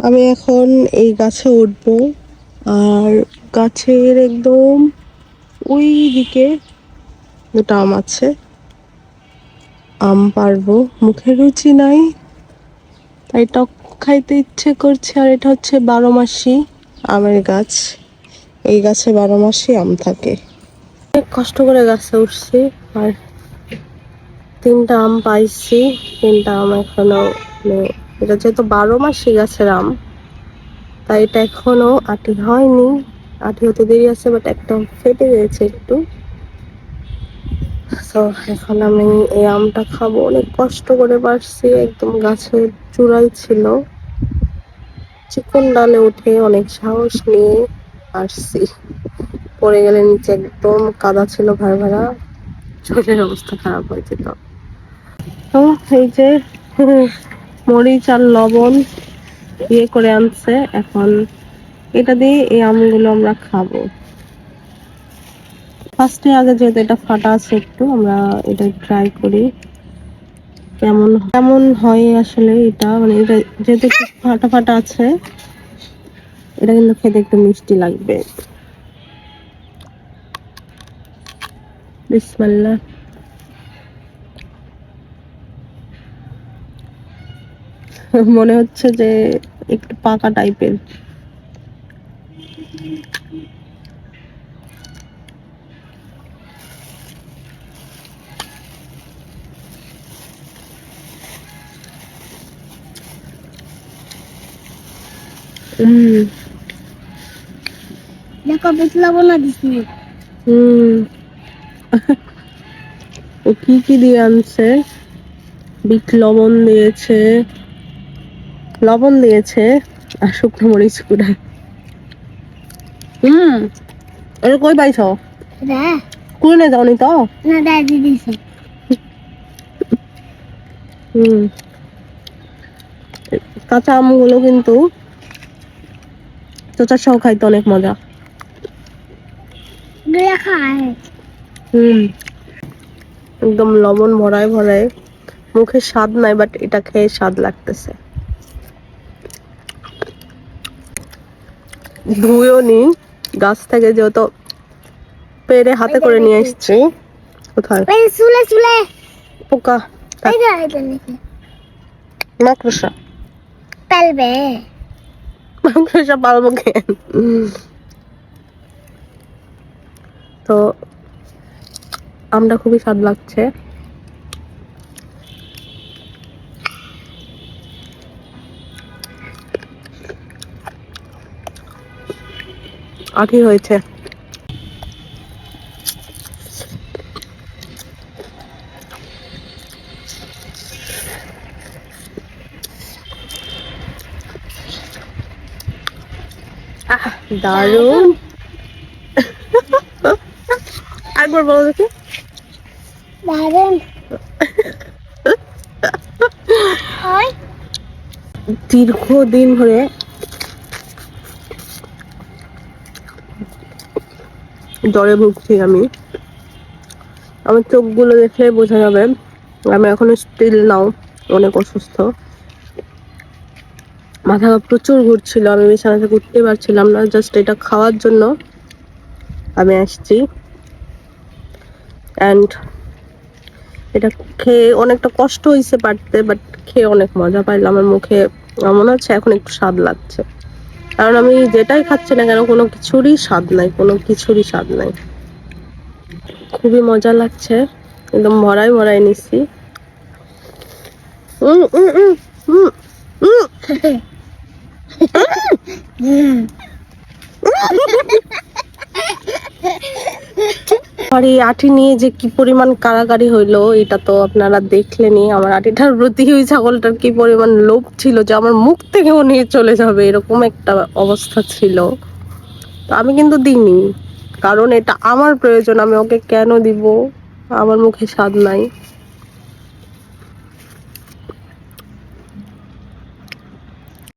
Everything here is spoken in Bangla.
আমি এখন এই গাছে উঠবো, আর গাছের একদম ওই দিকে দুটো আম আছে, আম পারবো। মুখে রুচি নাই তাই টক খাইতে ইচ্ছে করছে। আর এটা হচ্ছে 12 মাসি আমের গাছ, এই গাছে 12 মাসই আম থাকে। অনেক কষ্ট করে গাছে উঠছি, আর 3টা আম পাইছি। 3টা আম এখনো, এটা যেহেতু 12 মাসি গাছের আম তাই এটা এখনো আটি হয়নি, আটি হতে দেরি আছে, বাট একটা ফেটে গেছে একটু। তো এখন আমি এই আমটা খাবো। অনেক কষ্ট করে পারছি, একদম গাছের চূড়াই ছিল, চিকন ডালে উঠে অনেক সাহস নিয়ে আসছি। পড়ে গেলে নিচে একদম কাদা ছিল, ভাড়া ভাড়া, শরীরের অবস্থা খারাপ হয়েছে। তো এই যে মরিচ আর লবণ ইয়ে করে আনছে, এখন এটা দিয়ে এই আমগুলো আমরা খাবো। ফার্স্টে আগে যেহেতু এটা ফাটা আছে, একটু আমরা এটা ট্রাই করি কেমন কেমন হয় আসলে। এটা মানে এটা যেহেতু ফাটা ফাটা আছে, এটা কিন্তু খেতে একটু মিষ্টি লাগবে। বিসমিল্লাহ। মনে হচ্ছে যে একটু পাকা টাইপের। দেখো বিটলা বনা দিছি। ও কি দিয়ে আনছে? বিট লবণ দিয়েছে, লবণ দিয়েছে আর শুকনো মরিচ গুঁড়া। এটা কই পাইছ? কুড়ে যাওনি তো? না দাদি দিছে। কাঁচা আমগুলো কিন্তু চোচা সহ খাইতে অনেক মজা। একদম লবণ ভরায় ভরায়, মুখে স্বাদ নাই, বাট এটা খেয়ে স্বাদ লাগতেছে। ধুয়েও নি গাছ থেকে, যেহেতু পেরে হাতে করে নিয়ে এসছি। কোথায় চুলে চুলে পোকা? মাকড়সা পালবে, মাকড়সা পালবো কেন? তো আমটা খুবই স্বাদ লাগছে। আঠি হয়েছে। দারুন। একবার বলো দেখি। দারুন। দীর্ঘদিন ধরে জ্বরে ভুগছি আমি। আমার চোখগুলো দেখলে বোঝা যাবে আমি এখনো স্টিল নাও অনেক অসুস্থ। মাথা প্রচুর ঘুরছিল, আমি বিছানা থেকে উঠতে পারছিলাম না। জাস্ট এটা খাওয়ার জন্য আমি আসছি, অ্যান্ড এটা খেয়ে অনেকটা কষ্ট হয়েছে পারতে, বাট খেয়ে অনেক মজা পাইলাম। আমার মুখে মনে হচ্ছে এখন একটু স্বাদ লাগছে, কারণ আমি যেটাই খাচ্ছি না কেন কোনো কিছুরই স্বাদ নাই, কোনো কিছুরই স্বাদ নাই। খুবই মজা লাগছে, একদম মরাই মরাই নিচ্ছি। আর এই আটি নিয়ে যে কি পরিমাণ কাড়াকাড়ি হইলো এটা তো আপনারা দেখলেনই। আমার আটিটার প্রতি ওই ছাগলটার কি পরিমাণ লোভ ছিল যে আমার মুখ থেকেও নিয়ে চলে যাবে, এরকম একটা অবস্থা ছিল। তো আমি কিন্তু দিইনি, কারণ এটা আমার প্রয়োজন, আমি ওকে কেন দিব? আমার মুখে স্বাদ নাই।